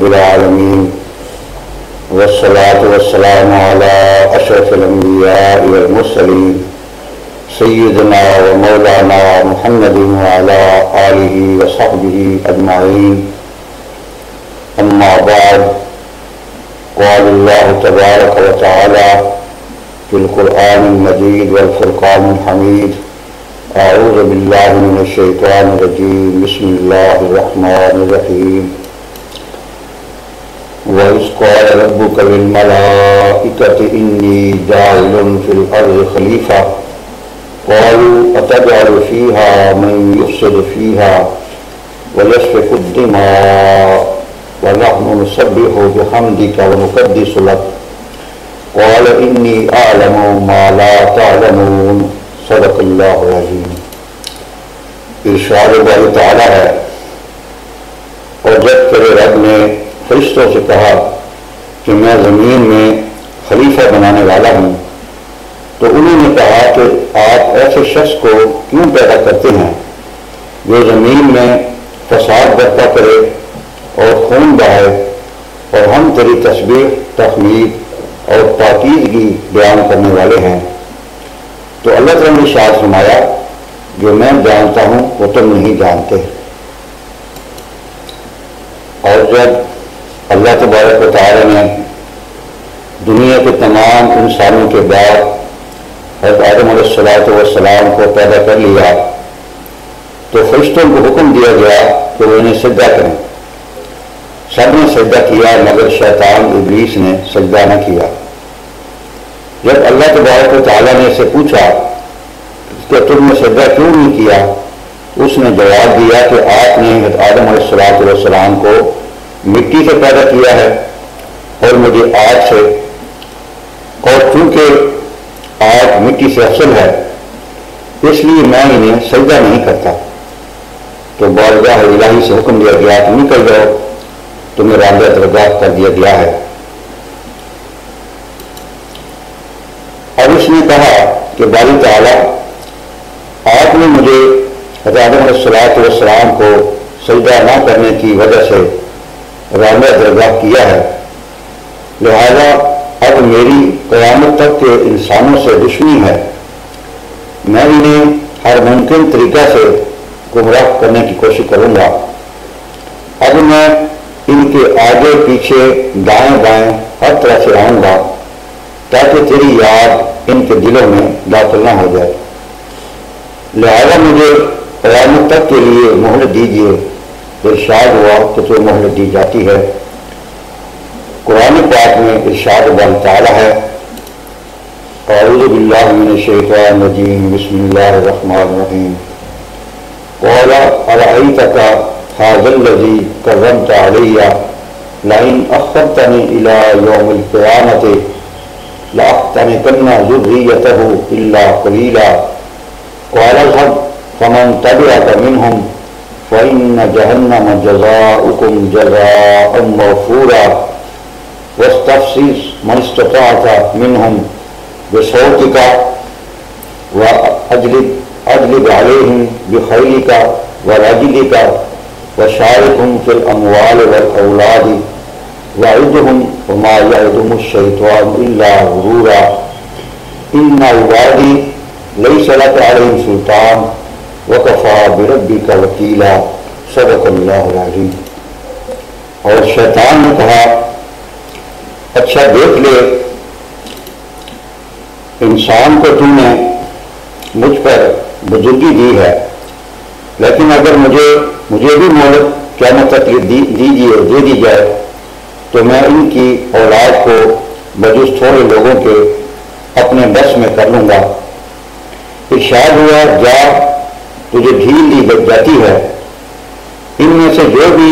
رب العالمين والصلاة والسلام على أشرف الأنبياء والمرسلين سيدنا ومولانا محمد وعلى آله وصحبه أجمعين. أما بعد، قال الله تبارك وتعالى في القرآن المجيد والفرقان الحميد: أعوذ بالله من الشيطان الرجيم، بسم الله الرحمن الرحيم. وَإِذْ قَالَ رَبُّكَ لِلْمَلَائِكَةِ إِنِّي جَاعِلٌ فِي الْأَرْضِ خَلِيفَةً قَالُوا أَتَجْعَلُ فِيهَا مَن يُفْسِدُ فِيهَا وَيَسْفِكُ الدِّمَاءَ وَنَحْنُ نُسَبِّحُ بِحَمْدِكَ وَنُقَدِّسُ لَكَ قَالَ إِنِّي أَعْلَمُ مَا لَا تَعْلَمُونَ. صدق اللہ العظیم. ارشاد باری تعالیٰ ہے: اور جب تیرے رب نے فرشتوں سے کہا کہ میں زمین میں خلیفہ بنانے والا ہوں، تو انہوں نے کہا کہ آپ ایسے شخص کو کیوں پیدا کرتے ہیں جو زمین میں فساد برپا کرے اور خون بہائے، اور ہم تیری تسبیح، تحمید اور پاکیزگی بیان کرنے والے ہیں. تو اللہ تعالیٰ نے ارشاد فرمایا: جو میں جانتا ہوں وہ تم نہیں جانتے. اور جب اللہ تبارک و تعالیٰ نے دنیا کے تمام انسانوں کے بعد حضرت آدم علیہ السلام کو پیدا کر لیا، تو فرشتوں کو حکم دیا گیا کہ وہ انہیں سجدہ کریں. سب نے سجدہ کیا مگر شیطان ابلیس نے سجدہ نہ کیا. جب اللہ تبارک و تعالیٰ نے اسے پوچھا کہ تم نے سجدہ کیوں نہیں کیا، اس نے جواب دیا کہ آپ نے حضرت آدم علیہ السلام کو مٹی سے پیدا کیا ہے اور مجھے آگ سے، اور چونکہ آگ مٹی سے افضل ہے اس لیے میں انہیں سجدہ نہیں کرتا. تو بارگاہ الہی سے حکم دیا گیا کہ نکل جاؤ، تمہیں راندہ درگاہ کر دیا گیا ہے. اور اس نے کہا کہ باری تعالیٰ، آپ نے مجھے حضرت آدم علیہ السلام کو سجدہ نہ کرنے کی وجہ سے راندہ درگاہ کیا ہے، لہذا اب میری قیامت تک کے انسانوں سے دشمنی ہے. میں انہیں ہر ممکن طریقہ سے گمراہ کرنے کی کوشش کروں گا. اب میں ان کے آگے پیچھے دائیں بائیں ہر طرح سے آؤں گا تاکہ تیری یاد ان کے دلوں میں داخل نہ ہو جائے. لہذا مجھے قیامت تک کے لیے مہلت دیجیے. ارشاد ہوا کہ تو مہلت دی جاتی ہے. قرآن پاک میں ارشاد باری تعالیٰ ہے: اعوذ باللہ من الشیطان الرجیم، بسم اللہ الرحمن الرحیم. قال ارأیتک ھذا الذی کرمت علی لئن اخرتنی الی یوم القیامۃ لأحتنکن ذریتہ الا قلیلا. قال اذهب فمن تبعك منهم فإن جهنم جزاؤكم جزاء موفورا واستفزز من استطعت منهم بصوتك وأجلب عليهم بخيلك ورجلك وشاركهم في الأموال والأولاد وعدهم وما يعدهم الشيطان إلا غرورا إن عبادي ليس لك عليهم سلطان وكفى بربك وكيلا. صدق اللہ العظیم. اور شیطان نے کہا: اچھا دیکھ لے، انسان کو تم نے مجھ پر بزرگی دی ہے، لیکن اگر مجھے بھی مہلت قیامت تک دے دی جائے تو میں ان کی اولاد کو بجز تھوڑے لوگوں کے اپنے بس میں کر لوں گا. ارشاد ہوا: جا، تجھے ڈھیل دی جاتی ہے. ان میں سے جو بھی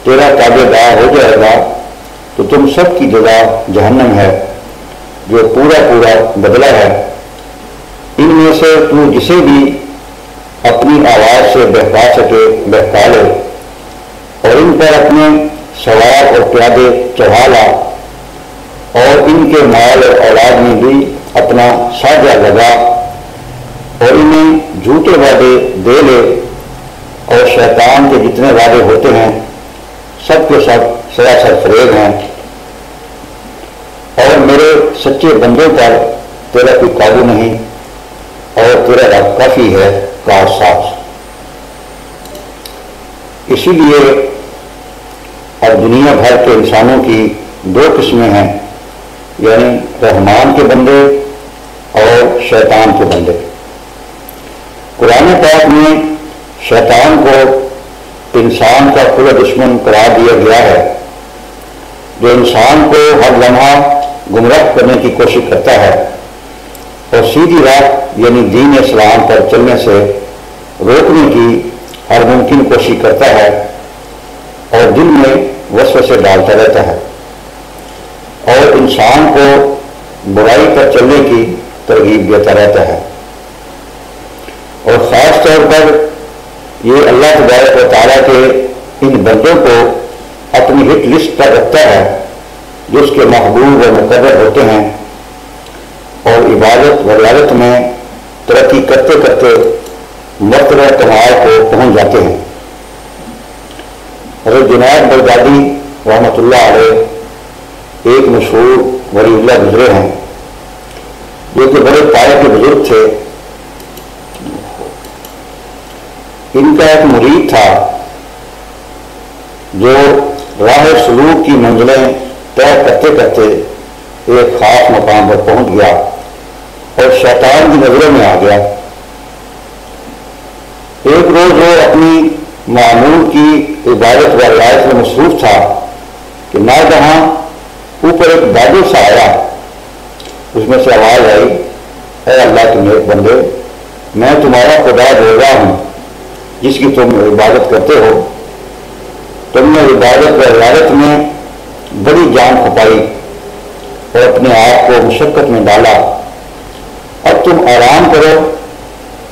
تیرا تابع دار ہو جائے گا تو تم سب کی جزا جہنم ہے، جو پورا بدلہ ہے. ان میں سے تو جسے بھی اپنی آواز سے بہکا سکے بہکا لے، اور ان پر اپنے سوار اور پیادے چڑھا لا، اور ان کے مال اور اولاد میں بھی اپنا ساجہ لگا، اور انہیں جھوٹے وعدے دے لے، اور شیطان کے جتنے وعدے ہوتے ہیں سب کے سب سراسر فریب ہیں، اور میرے سچے بندوں پر تیرا کوئی قابو نہیں، اور تیرا رب کافی ہے کارساز۔ اسی لیے اب دنیا بھر کے انسانوں کی دو قسمیں ہیں، یعنی رحمان کے بندے اور شیطان کے بندے۔ قرآن پاک میں شیطان کو انسان کا کھلا دشمن قرار دیا گیا ہے، جو انسان کو ہر لمحہ گمراہ کرنے کی کوشش کرتا ہے اور سیدھی راہ یعنی دین اسلام پر چلنے سے روکنے کی ہر ممکن کوشش کرتا ہے، اور دل میں وسوسے ڈالتا رہتا ہے اور انسان کو برائی پر چلنے کی ترغیب دیتا رہتا ہے۔ اور خاص طور پر یہ اللہ تبارک و تعالیٰ کے ان بندوں کو اپنی ہٹ لسٹ پر رکھتا ہے جو اس کے محبوب و مقرر ہوتے ہیں، اور عبادت و ریاضت میں ترقی کرتے کرتے مرتبہ کمال کو پہنچ جاتے ہیں۔ حضرت جنید بغدادی رحمۃ اللہ علیہ ایک مشہور ولی اللہ گزرے ہیں، جو کہ بڑے پائے کے بزرگ تھے۔ ان کا ایک مرید تھا جو راہ سلوک کی منزلیں طے کرتے کرتے ایک خاص مقام پر پہنچ گیا اور شیطان کی نظروں میں آ گیا۔ ایک روز وہ اپنی معمول کی عبادت و رعایت میں مصروف تھا کہ ناگہاں اوپر ایک بادل سا آیا، اس میں سے آواز آئی، اے اللہ کے نیک بندے، میں تمہارا خدا بول رہا ہوں جس کی تم عبادت کرتے ہو۔ تم نے عبادت و عبادت میں بڑی جان کھپائی اور اپنے آپ کو مشقت میں ڈالا، اب تم آرام کرو،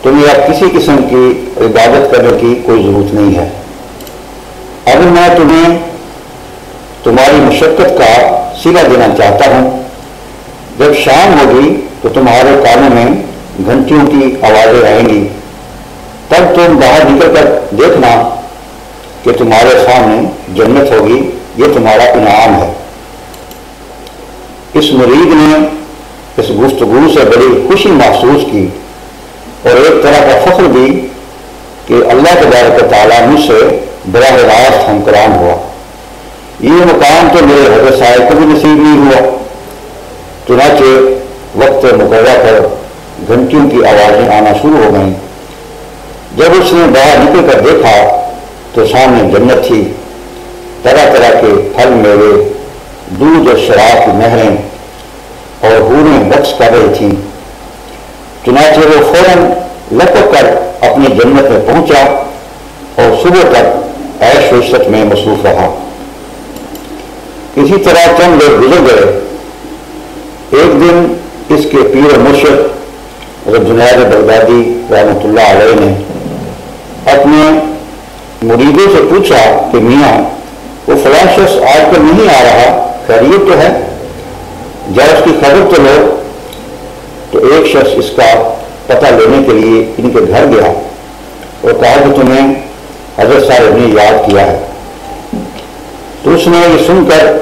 تمہیں اب کسی قسم کی عبادت کرنے کی کوئی ضرورت نہیں ہے۔ اب میں تمہیں تمہاری مشقت کا صلہ دینا چاہتا ہوں۔ جب شام ہوگی تو تمہارے کانوں میں گھنٹیوں کی آوازیں آئیں گی، تب تم باہر نکل کر دیکھنا کہ تمہارے سامنے جنت ہوگی، یہ تمہارا انعام ہے۔ اس مرید نے اس گفتگو سے بڑی خوشی محسوس کی اور ایک طرح کا فخر بھی کہ اللہ تبارک و تعالیٰ مجھ سے براہ راست ہمکلام ہوا، یہ مقام تو میرے حضرت صاحب کو بھی نصیب نہیں ہوا۔ چنانچہ وقت مقررہ پر گھنٹیوں کی آوازیں آنا شروع ہو گئیں۔ جب اس نے باہر نکل کر دیکھا تو سامنے جنت تھی، طرح طرح کے پھل میوے، دودھ اور شراب کی نہریں اور حوریں رقص کر رہی تھیں۔ چنانچہ وہ فوراً لپک کر اپنی جنت میں پہنچا اور صبح تک عیش و عشرت میں مصروف رہا۔ اسی طرح چند لوگ گزر گئے۔ ایک دن اس کے پیر و مرشد حضرت جنید بغدادی رحمۃ اللہ علیہ نے اپنے مریدوں سے پوچھا کہ میاں وہ فلاں شخص آج کل نہیں آ رہا، خیریت تو ہے؟ جب اس کی خبر تو لو۔ تو ایک شخص اس کا پتہ لینے کے لیے ان کے گھر گیا اور کہا کہ تمہیں حضرت صاحب نے یاد کیا ہے۔ تو اس نے یہ سن کر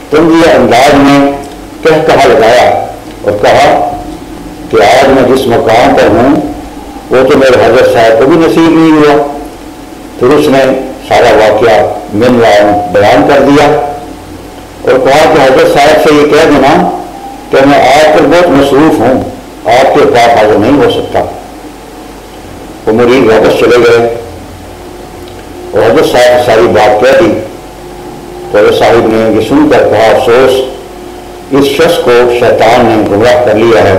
تنزیہ انداز میں کہا لگایا اور کہا کہ آج میں جس مقام پر ہوں وہ تو میرے حضرت صاحب کو بھی نصیب نہیں ہوا۔ پھر اس نے سارا واقعہ بیان کر دیا اور کہا کہ حضرت صاحب سے یہ کہہ دینا کہ میں آج کل بہت مصروف ہوں، آپ کے پاس حاضر نہیں ہو سکتا۔ وہ مرید واپس چلے گئے اور حضرت صاحب سے ساری بات کہہ دی تو حضرت صاحب نے یہ سن کر کہا، افسوس، اس شخص کو شیطان نے گمراہ کر لیا ہے،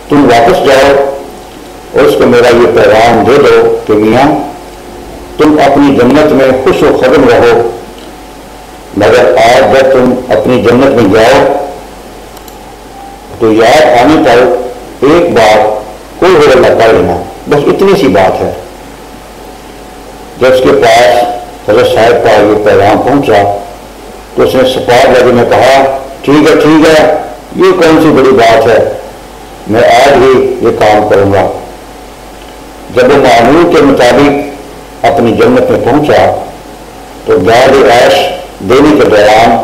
تم واپس جاؤ اور اس کو میرا یہ پیغام دے دو کہ میاں تم اپنی جنت میں خوش و خرم رہو، مگر آج جب تم اپنی جنت میں جاؤ تو یاد آنے پر ایک بار کوئی ہو اللہ کر لینا، بس اتنی سی بات ہے۔ جب اس کے پاس حضرت صاحب کا یہ پیغام پہنچا تو اس نے سپاہ لگے میں کہا، ٹھیک ہے، یہ کون سی بڑی بات ہے، میں آج ہی یہ کام کروں گا۔ جب وہ معمول کے مطابق اپنی جنت میں پہنچا تو داد عیش دینے کے دوران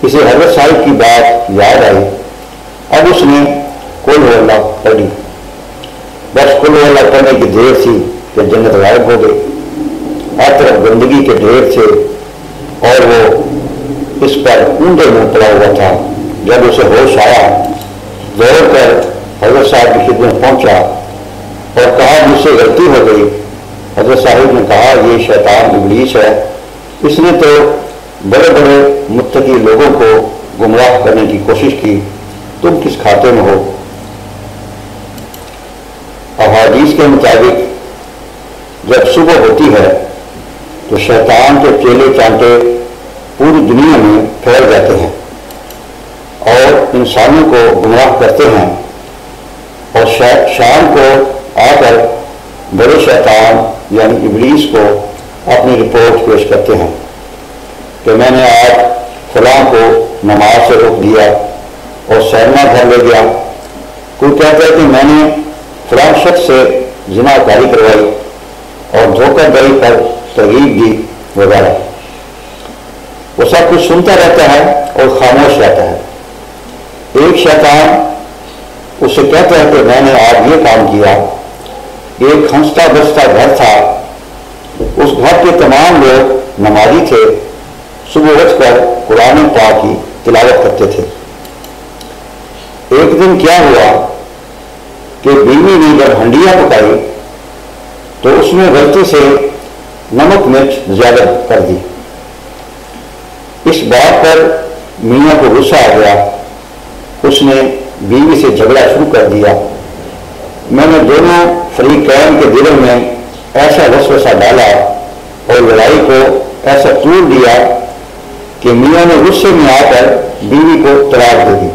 اسے حضرت صاحب کی بات یاد آئی. اب اس نے قل ہو اللہ پڑھی. بس قل ہو اللہ پڑھنے کی دیر تھی کہ جنت غائب ہو گئی. ہر طرف گندگی کے ڈھیر تھے اور وہ اس پر اونڈے منہ پڑا ہوا تھا. جب اسے ہوش آیا دوڑ کر حضرت صاحب کی خدمت پہنچا اور کہا مجھ سے غلطی ہو گئی. حضرت صاحب نے کہا یہ شیطان ابلیس ہے, اس نے تو بڑے بڑے متقی لوگوں کو گمراہ کرنے کی کوشش کی, تم کس کھاتے میں ہو. احادیث کے مطابق جب صبح ہوتی ہے تو شیطان کے چیلے چانٹے پوری دنیا میں پھیل جاتے ہیں اور انسانوں کو گمراہ کرتے ہیں, اور شام کو آ کر بڑے شیطان یعنی ابلیس کو اپنی رپورٹ پیش کرتے ہیں کہ میں نے آج فلاں کو نماز سے روک دیا اور سینما گھر لے گیا. کوئی کہتا ہے کہ میں نے فلاں شخص سے زنا کاری کروائی اور دھوکہ دہی پر ترغیب دی وغیرہ. وہ سب کچھ سنتا رہتا ہے اور خاموش رہتا ہے. ایک شیطان اس سے کہتا ہے کہ میں نے آج یہ کام کیا. ایک ہنستا بستا گھر تھا, اس گھر کے تمام لوگ نمازی تھے, صبح اٹھ کر قرآن پاک کی تلاوت کرتے تھے. ایک دن کیا ہوا کہ بیوی نے جب ہنڈیاں پکائی تو اس میں غلطی سے نمک مرچ زیادہ کر دی. اس بات پر میاں کو غصہ آ گیا. اس نے بیوی سے جھگڑا شروع کر دیا. میں نے دونوں فریقین کے دلوں میں ایسا وسوسہ ڈالا اور لڑائی کو ایسا طول دیا کہ میاں نے غصے میں آ کر بیوی کو طلاق دے دی.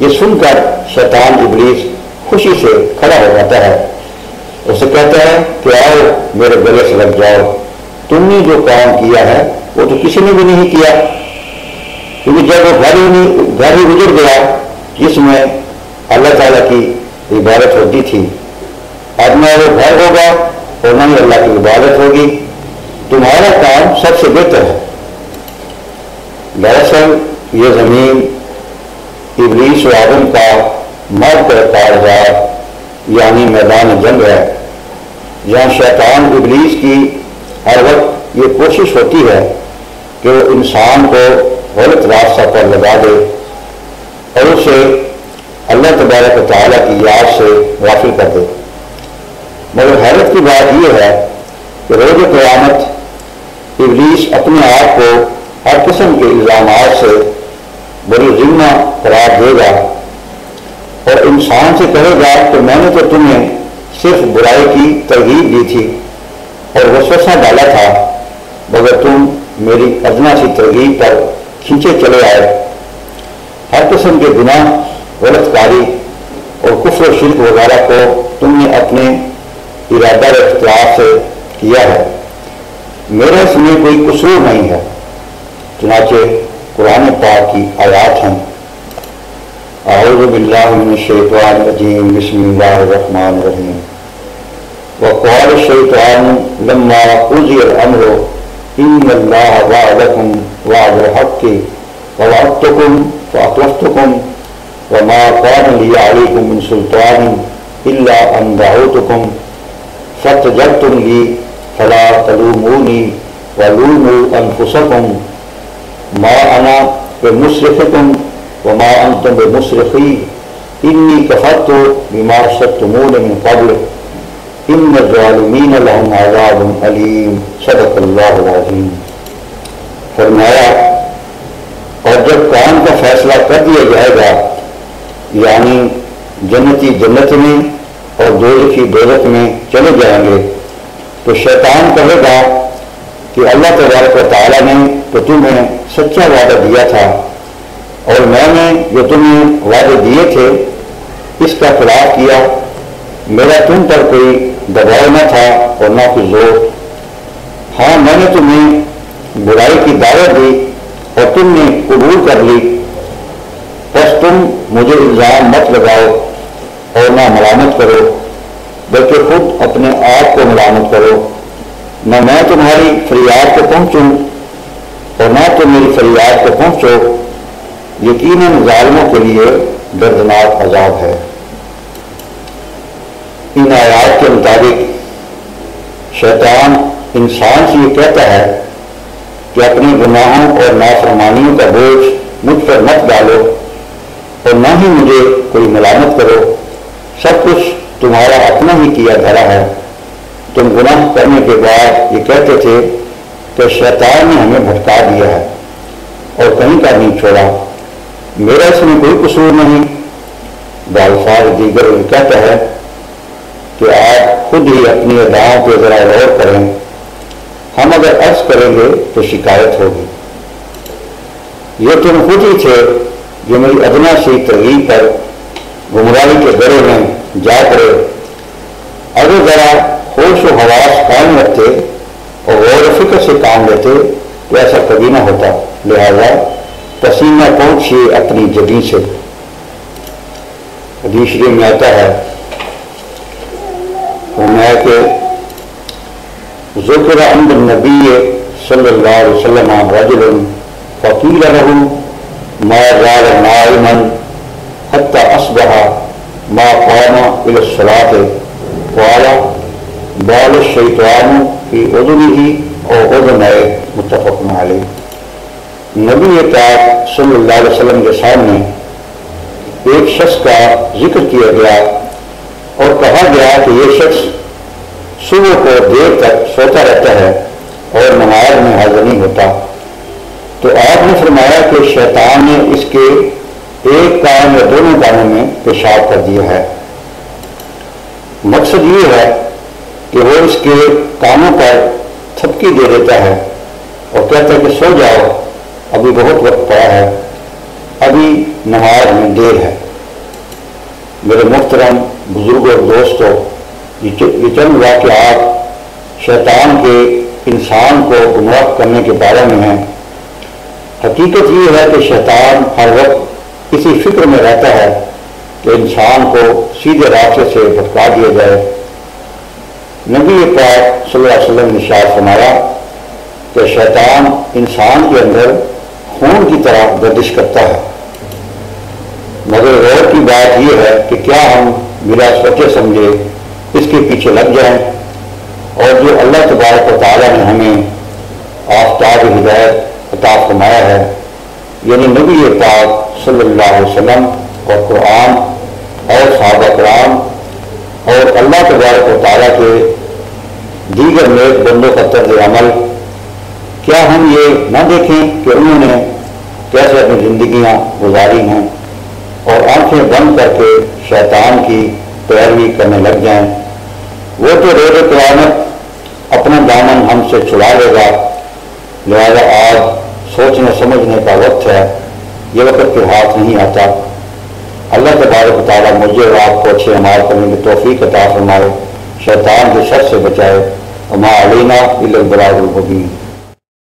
یہ سن کر شیطان ابلیس خوشی سے کھڑا ہو جاتا ہے. اسے کہتا ہے کہ آؤ میرے گلے سے لگ جاؤ, تم نے جو کام کیا ہے وہ تو کسی نے بھی نہیں کیا. کیونکہ جب وہ گھر ہی گزر گیا جس میں اللہ تعالیٰ کی عبادت ہوتی تھی, اب نہ وہ گھر ہوگا اور نہ ہی اللہ کی عبادت ہوگی. تمہارا کام سب سے بہتر ہے. دراصل یہ زمین ابلیس و آدم کا مر کر کارزار یعنی میدان جنگ ہے, جہاں شیطان ابلیس کی ہر وقت یہ کوشش ہوتی ہے کہ وہ انسان کو غلط راستہ پر لگا دے اور اسے اللہ تبارک و تعالیٰ کی یاد سے غافل کر دے. مگر حیرت کی بات یہ ہے کہ روز قیامت ابلیس اپنے آپ کو ہر قسم کے الزامات سے بڑی ذمہ قرار دے گا اور انسان سے کہے گا کہ میں نے تو تمہیں صرف برائی کی ترغیب دی تھی اور وسوسہ ڈالا تھا, مگر تم میری ادنا سی ترغیب پر کھینچے چلے آئے. ہر قسم کے گناہ, غلط کاری اور کفر و شرک وغیرہ کو تم نے اپنے ارادہ و اختیار سے کیا ہے. میرا اس میں کوئی قصور نہیں ہے. چنانچہ قرآن پاک کی آیات ہیں. اعوذ باللہ من الشیطان الرجیم, بسم اللہ الرحمن الرحیم. وقال الشیطان لما قضی الامر ان اللہ وعدکم وعد الحق ووعدتکم فاخلفتکم وما كان لي عليكم من سلطان الا ان دعوتکم فاستجبتم لي فلا تلوموني ولوموا انفسکم ما انا بمصرخکم وما انتم بمصرخی انی کفرت بما اشرکتمون من قبل ان الظالمین لهم عذاب علیم. صدق اللہ العظیم. فرمایا اور جب کام کا فیصلہ کر دیا جائے گا یعنی جنتی جنت میں اور دوزخی دوزخ میں چلے جائیں گے تو شیطان کہے گا کہ اللہ تبارک و تعالیٰ نے تو تمہیں سچا وعدہ دیا تھا اور میں نے جو تمہیں وعدے دیے تھے اس کا خلاف کیا. میرا تم پر کوئی دباؤ نہ تھا اور نہ کوئی زور. ہاں میں نے تمہیں برائی کی دعوت دی اور تم نے قبول کر لی, بس تم مجھے الزام مت لگاؤ اور نہ ملامت کرو بلکہ خود اپنے آپ کو ملامت کرو. نہ میں تمہاری فریاد کو پہنچوں اور نہ تم میری فریاد کو پہنچو، یقیناً ظالموں کے لیے دردناک عذاب ہے۔ ان آیات کے مطابق شیطان انسان سے یہ کہتا ہے کہ اپنی گناہوں اور نافرمانیوں کا بوجھ مجھ پر مت ڈالو اور نہ ہی مجھے کوئی ملامت کرو، سب کچھ تمہارا اپنا ہی کیا دھرا ہے۔ تم گناہ کرنے کے بعد یہ کہتے تھے کہ شیطان نے ہمیں بھٹکا دیا ہے اور کہیں کا نہیں چھوڑا، میرا اس میں کوئی قصور نہیں۔ بالفاظ دیگر یہ کہتا ہے کہ آپ خود ہی اپنی اداؤں پہ ذرا غور کریں، ہم اگر عرض کریں گے تو شکایت ہوگی۔ یہ تم خود ہی تھے جو میری ادنا سی ترغیب پر گمراہی کے گڑھے میں جا پڑے۔ اگر ذرا ہوش و حواس قائم رکھتے اور غور و فکر سے کام لیتے تو ایسا کبھی نہ ہوتا، لہذا پسینہ پہنچیے اپنی جبین سے۔ حدیث شریف میں آتا ہے کہ ذکر عند النبی صلی اللہ علیہ وسلم رجل فقیل له ما زال نائما حتى اصبح ما قام الى الصلاة قال بال الشیطان فی اذنه او اذنه متفق علیہ۔ نبی پاک صلی اللہ علیہ وسلم کے سامنے ایک شخص کا ذکر کیا گیا اور کہا گیا کہ یہ شخص صبح کو دیر تک سوتا رہتا ہے اور نماز میں حاضر نہیں ہوتا، تو آپ نے فرمایا کہ شیطان نے اس کے ایک کان یا دونوں کانوں میں پیشاب کر دیا ہے۔ مقصد یہ ہے کہ وہ اس کے کانوں پر تھپکی دے دیتا ہے اور کہتا ہے کہ سو جاؤ، ابھی بہت وقت پڑا ہے، ابھی نماز میں دیر ہے۔ میرے محترم بزرگوں اور دوستوں، یہ چند واقعات شیطان کے انسان کو گمراہ کرنے کے بارے میں ہیں۔ حقیقت یہ ہے کہ شیطان ہر وقت اسی فکر میں رہتا ہے کہ انسان کو سیدھے راستے سے بھٹکا دیا جائے۔ نبی پاک صلی اللہ علیہ وسلم نے ارشاد فرمایا کہ شیطان انسان کے اندر خون کی طرح گردش کرتا ہے، مگر غور کی بات یہ ہے کہ کیا ہم بلا سوچے سمجھے اس کے پیچھے لگ جائیں، اور جو اللہ تبارک و تعالیٰ نے ہمیں آفتاب ہدایت عطا فرمایا ہے، یعنی نبی پاک صلی اللہ علیہ وسلم اور قرآن اور صحابہ کرام اور اللہ تبارک و تعالیٰ کے دیگر نیک بندوں کا طرز عمل، کیا ہم یہ نہ دیکھیں کہ انہوں نے کیسے اپنی زندگیاں گزاری ہیں اور آنکھیں بند کر کے شیطان کی پیروی کرنے لگ جائیں؟ وہ تو روز قیامت اپنا دامن ہم سے چھڑا لے گا، لہذا آج سوچنے سمجھنے کا وقت ہے، یہ وقت کے ہاتھ نہیں آتا۔ اللہ تبارک و تعالیٰ مجھے اور آپ کو اچھے اعمال کرنے کی توفیق عطا فرمائے، شیطان کے شر سے بچائے۔ وما علینا الا البلاغ المبین۔